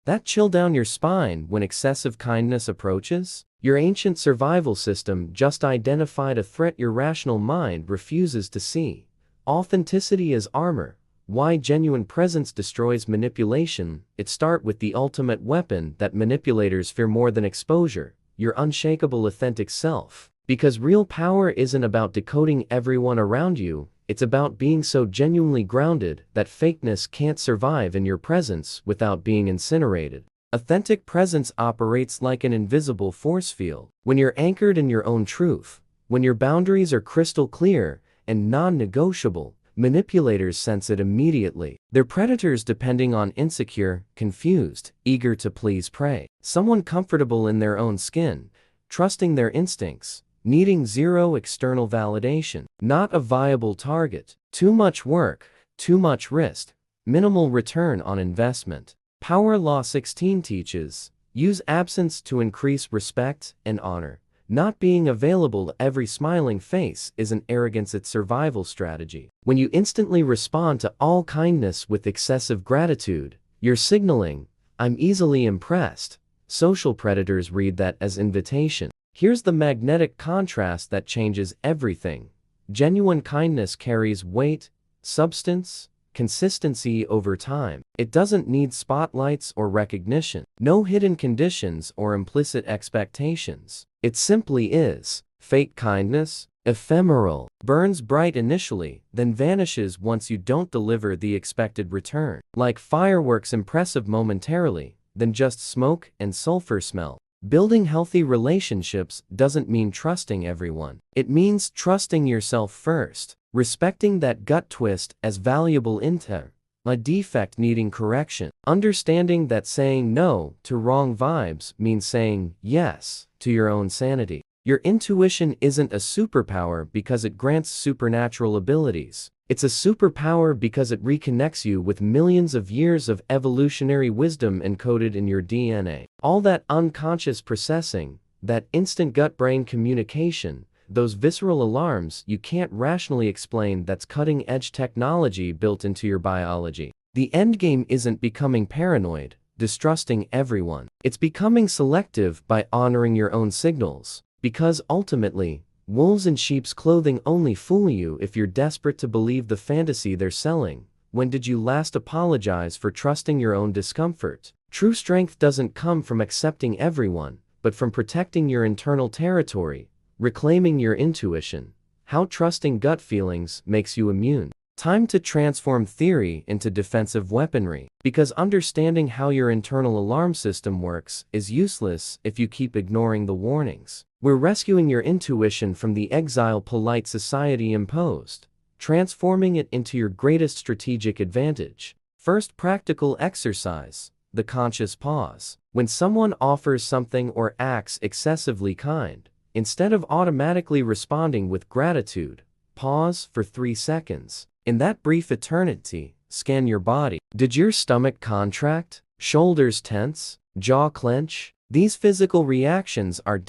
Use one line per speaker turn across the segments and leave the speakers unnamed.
that chill down your spine when excessive kindness approaches? Your ancient survival system just identified a threat your rational mind refuses to see. Authenticity is armor. Why genuine presence destroys manipulation. It starts with the ultimate weapon that manipulators fear more than exposure, your unshakable authentic self. Because real power isn't about decoding everyone around you, it's about being so genuinely grounded that fakeness can't survive in your presence without being incinerated. Authentic presence operates like an invisible force field. When you're anchored in your own truth, when your boundaries are crystal clear and non-negotiable, manipulators sense it immediately. They're predators depending on insecure, confused, eager to please prey. Someone comfortable in their own skin, trusting their instincts, needing zero external validation. Not a viable target. Too much work, too much risk, minimal return on investment. Power Law 16 teaches, use absence to increase respect and honor. Not being available to every smiling face isn't arrogance, it's survival strategy. When you instantly respond to all kindness with excessive gratitude, you're signaling, I'm easily impressed. Social predators read that as invitation. Here's the magnetic contrast that changes everything. Genuine kindness carries weight, substance, consistency over time. It doesn't need spotlights or recognition. No hidden conditions or implicit expectations. It simply is. Fake kindness, ephemeral, burns bright initially, then vanishes once you don't deliver the expected return. Like fireworks, impressive momentarily, then just smoke and sulfur smell. Building healthy relationships doesn't mean trusting everyone. It means trusting yourself first, respecting that gut twist as valuable intel, a defect needing correction, understanding that saying no to wrong vibes means saying yes to your own sanity. Your intuition isn't a superpower because it grants supernatural abilities. It's a superpower because it reconnects you with millions of years of evolutionary wisdom encoded in your DNA. All that unconscious processing, that instant gut-brain communication, those visceral alarms you can't rationally explain, that's cutting-edge technology built into your biology. The endgame isn't becoming paranoid, distrusting everyone. It's becoming selective by honoring your own signals. Because ultimately, wolves in sheep's clothing only fool you if you're desperate to believe the fantasy they're selling. When did you last apologize for trusting your own discomfort? True strength doesn't come from accepting everyone, but from protecting your internal territory, reclaiming your intuition. How trusting gut feelings makes you immune. Time to transform theory into defensive weaponry. Because understanding how your internal alarm system works is useless if you keep ignoring the warnings. We're rescuing your intuition from the exile polite society imposed, transforming it into your greatest strategic advantage. First practical exercise, the conscious pause. When someone offers something or acts excessively kind, instead of automatically responding with gratitude, pause for 3 seconds. In that brief eternity, scan your body. Did your stomach contract? Shoulders tense? Jaw clench? These physical reactions are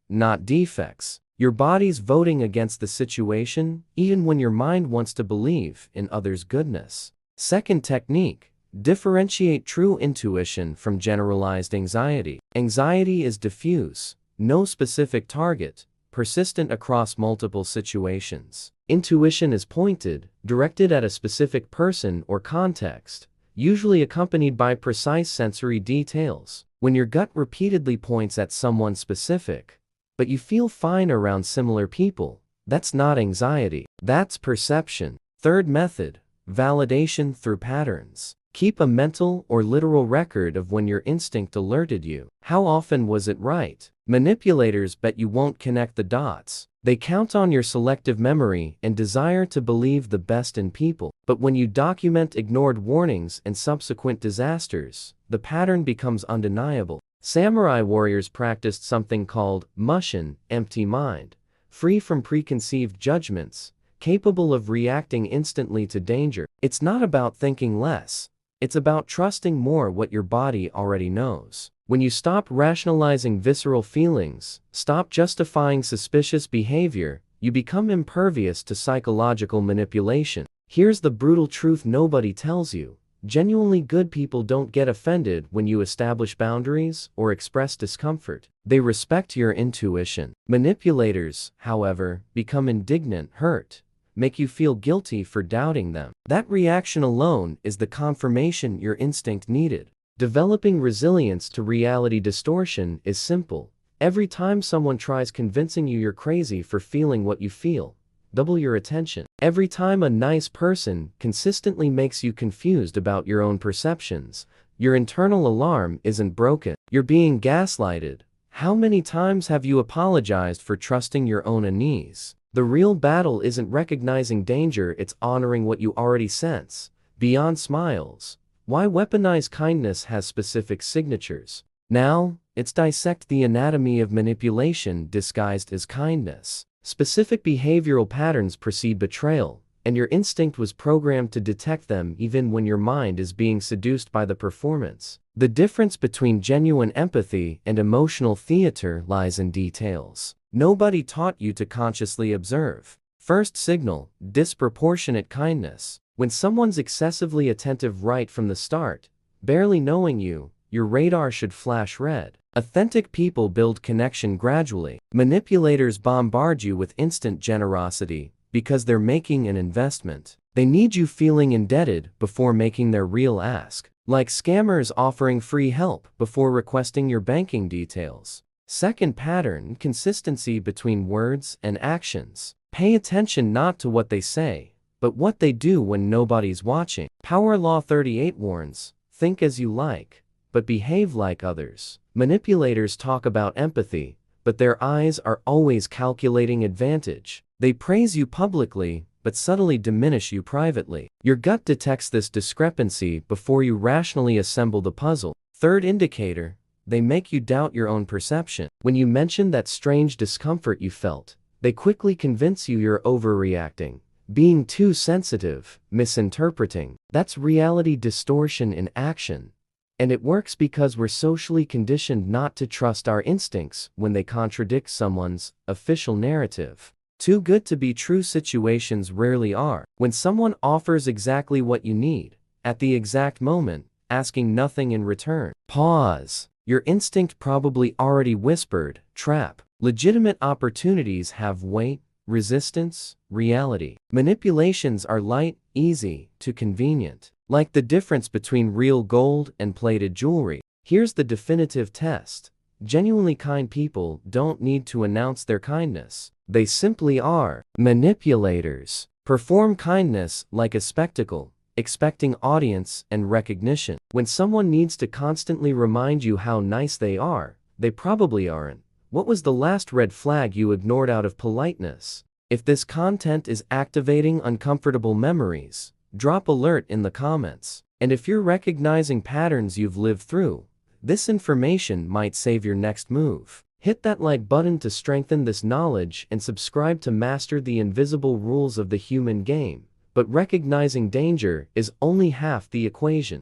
not defects. Your body's voting against the situation, even when your mind wants to believe in others' goodness. Second technique, differentiate true intuition from generalized anxiety. Anxiety is diffuse, no specific target, persistent across multiple situations. Intuition is pointed, directed at a specific person or context, usually accompanied by precise sensory details. When your gut repeatedly points at someone specific, but you feel fine around similar people, that's not anxiety, that's perception. Third method, validation through patterns. Keep a mental or literal record of when your instinct alerted you. How often was it right? Manipulators bet you won't connect the dots. They count on your selective memory and desire to believe the best in people. But when you document ignored warnings and subsequent disasters, the pattern becomes undeniable. Samurai warriors practiced something called mushin, empty mind, free from preconceived judgments, capable of reacting instantly to danger. It's not about thinking less. It's about trusting more what your body already knows. When you stop rationalizing visceral feelings, stop justifying suspicious behavior, you become impervious to psychological manipulation. Here's the brutal truth nobody tells you. Genuinely good people don't get offended when you establish boundaries or express discomfort. They respect your intuition. Manipulators, however, become indignant, hurt, make you feel guilty for doubting them. That reaction alone is the confirmation your instinct needed. Developing resilience to reality distortion is simple. Every time someone tries convincing you you're crazy for feeling what you feel, double your attention. Every time a nice person consistently makes you confused about your own perceptions, your internal alarm isn't broken. You're being gaslighted. How many times have you apologized for trusting your own unease? The real battle isn't recognizing danger, it's honoring what you already sense. Beyond smiles, why weaponize kindness has specific signatures. Now, let's dissect the anatomy of manipulation disguised as kindness. Specific behavioral patterns precede betrayal, and your instinct was programmed to detect them even when your mind is being seduced by the performance. The difference between genuine empathy and emotional theater lies in details. Nobody taught you to consciously observe. First signal, disproportionate kindness. When someone's excessively attentive right from the start, barely knowing you, your radar should flash red. Authentic people build connection gradually. Manipulators bombard you with instant generosity because they're making an investment. They need you feeling indebted before making their real ask. Like scammers offering free help before requesting your banking details. Second pattern, consistency between words and actions. Pay attention not to what they say, but what they do when nobody's watching. Power Law 38 warns, think as you like, but behave like others. Manipulators talk about empathy, but their eyes are always calculating advantage. They praise you publicly, but subtly diminish you privately. Your gut detects this discrepancy before you rationally assemble the puzzle. Third indicator, they make you doubt your own perception. When you mention that strange discomfort you felt, they quickly convince you're overreacting, being too sensitive, misinterpreting. That's reality distortion in action. And it works because we're socially conditioned not to trust our instincts when they contradict someone's official narrative. Too good to be true situations rarely are. When someone offers exactly what you need, at the exact moment, asking nothing in return. Pause. Your instinct probably already whispered, trap. Legitimate opportunities have weight, resistance, reality. Manipulations are light, easy, to convenient. Like the difference between real gold and plated jewelry. Here's the definitive test. Genuinely kind people don't need to announce their kindness. They simply are. Manipulators perform kindness like a spectacle, expecting audience and recognition. When someone needs to constantly remind you how nice they are, they probably aren't. What was the last red flag you ignored out of politeness? If this content is activating uncomfortable memories, drop alert in the comments. And if you're recognizing patterns you've lived through, this information might save your next move. Hit that like button to strengthen this knowledge and subscribe to master the invisible rules of the human game. But recognizing danger is only half the equation.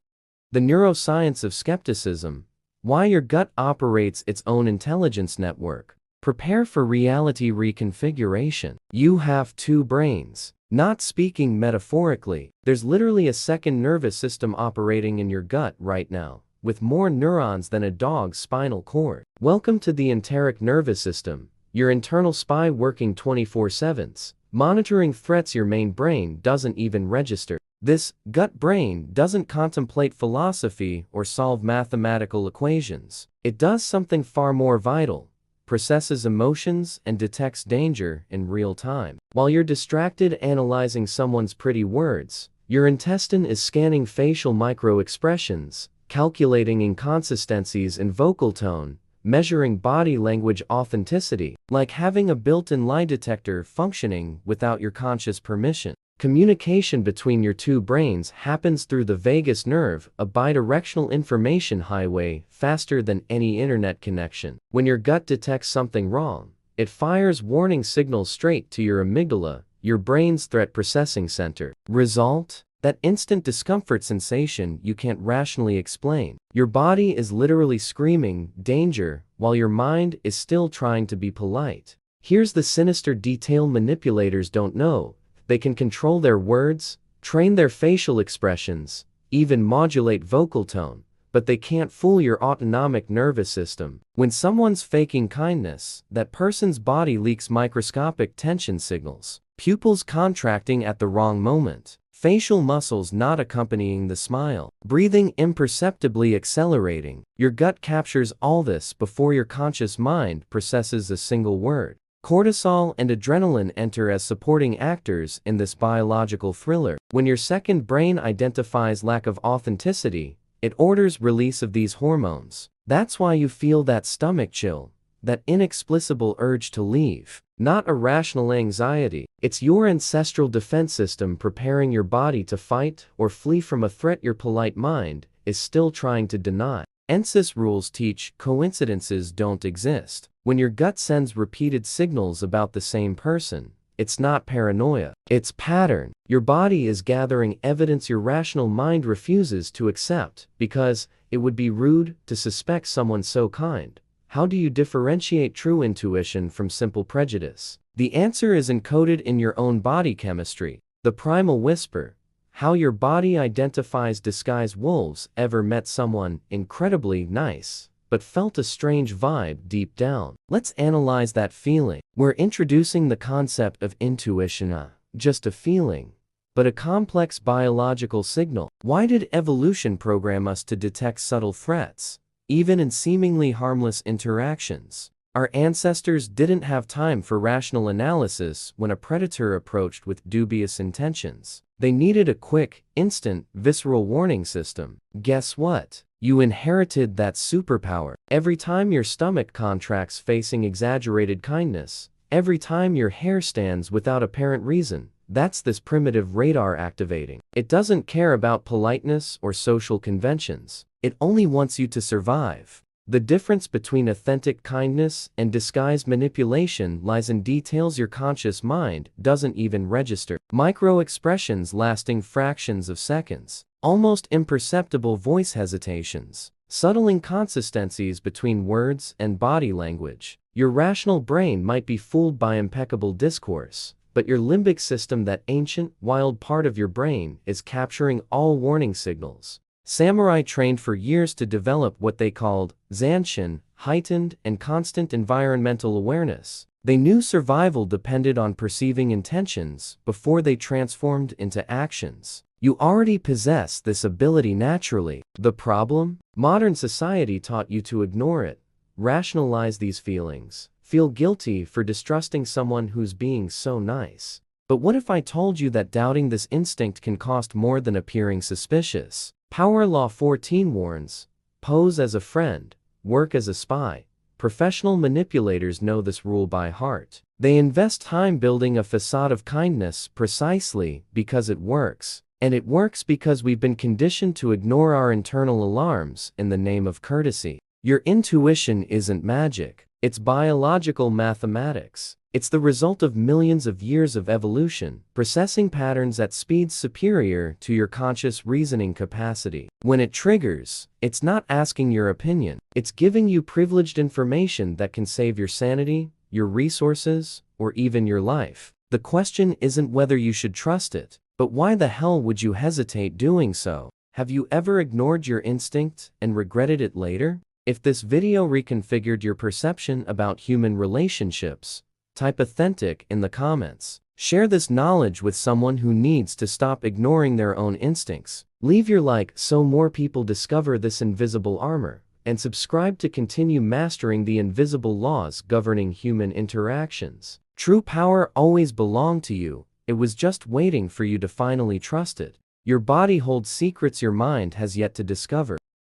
The neuroscience of skepticism. Why your gut operates its own intelligence network. Prepare for reality reconfiguration. You have two brains. Not speaking metaphorically, there's literally a second nervous system operating in your gut right now, with more neurons than a dog's spinal cord. Welcome to the enteric nervous system, your internal spy working 24/7, monitoring threats your main brain doesn't even register. This gut brain doesn't contemplate philosophy or solve mathematical equations. It does something far more vital. Processes emotions and detects danger in real time. While you're distracted analyzing someone's pretty words, your intestine is scanning facial microexpressions, calculating inconsistencies in vocal tone, measuring body language authenticity, like having a built-in lie detector functioning without your conscious permission. Communication between your two brains happens through the vagus nerve, a bidirectional information highway faster than any internet connection. When your gut detects something wrong, it fires warning signals straight to your amygdala, your brain's threat processing center. Result? That instant discomfort sensation you can't rationally explain. Your body is literally screaming, danger, while your mind is still trying to be polite. Here's the sinister detail manipulators don't know. They can control their words, train their facial expressions, even modulate vocal tone, but they can't fool your autonomic nervous system. When someone's faking kindness, that person's body leaks microscopic tension signals, pupils contracting at the wrong moment, facial muscles not accompanying the smile, breathing imperceptibly accelerating. Your gut captures all this before your conscious mind processes a single word. Cortisol and adrenaline enter as supporting actors in this biological thriller. When your second brain identifies lack of authenticity, it orders release of these hormones. That's why you feel that stomach chill, that inexplicable urge to leave. Not irrational anxiety, it's your ancestral defense system preparing your body to fight or flee from a threat your polite mind is still trying to deny. ANSYS rules teach coincidences don't exist. When your gut sends repeated signals about the same person, it's not paranoia, it's pattern. Your body is gathering evidence your rational mind refuses to accept because it would be rude to suspect someone so kind. How do you differentiate true intuition from simple prejudice? The answer is encoded in your own body chemistry, the primal whisper. How your body identifies disguised wolves. Ever met someone incredibly nice, but felt a strange vibe deep down? Let's analyze that feeling. We're introducing the concept of intuition, just a feeling, but a complex biological signal. Why did evolution program us to detect subtle threats, even in seemingly harmless interactions? Our ancestors didn't have time for rational analysis when a predator approached with dubious intentions. They needed a quick, instant, visceral warning system. Guess what? You inherited that superpower. Every time your stomach contracts facing exaggerated kindness, every time your hair stands without apparent reason, that's this primitive radar activating. It doesn't care about politeness or social conventions. It only wants you to survive. The difference between authentic kindness and disguised manipulation lies in details your conscious mind doesn't even register. Microexpressions lasting fractions of seconds, almost imperceptible voice hesitations, subtle inconsistencies between words and body language. Your rational brain might be fooled by impeccable discourse, but your limbic system, that ancient, wild part of your brain, is capturing all warning signals. Samurai trained for years to develop what they called zanshin, heightened and constant environmental awareness. They knew survival depended on perceiving intentions before they transformed into actions. You already possess this ability naturally. The problem? Modern society taught you to ignore it, rationalize these feelings, feel guilty for distrusting someone who's being so nice. But what if I told you that doubting this instinct can cost more than appearing suspicious? Power Law 14 warns, pose as a friend, work as a spy. Professional manipulators know this rule by heart. They invest time building a facade of kindness precisely because it works. And it works because we've been conditioned to ignore our internal alarms in the name of courtesy. Your intuition isn't magic. It's biological mathematics. It's the result of millions of years of evolution, processing patterns at speeds superior to your conscious reasoning capacity. When it triggers, it's not asking your opinion. It's giving you privileged information that can save your sanity, your resources, or even your life. The question isn't whether you should trust it, but why the hell would you hesitate doing so? Have you ever ignored your instinct and regretted it later? If this video reconfigured your perception about human relationships, type authentic in the comments. Share this knowledge with someone who needs to stop ignoring their own instincts. Leave your like so more people discover this invisible armor, and subscribe to continue mastering the invisible laws governing human interactions. True power always belonged to you. It was just waiting for you to finally trust it. Your body holds secrets your mind has yet to discover.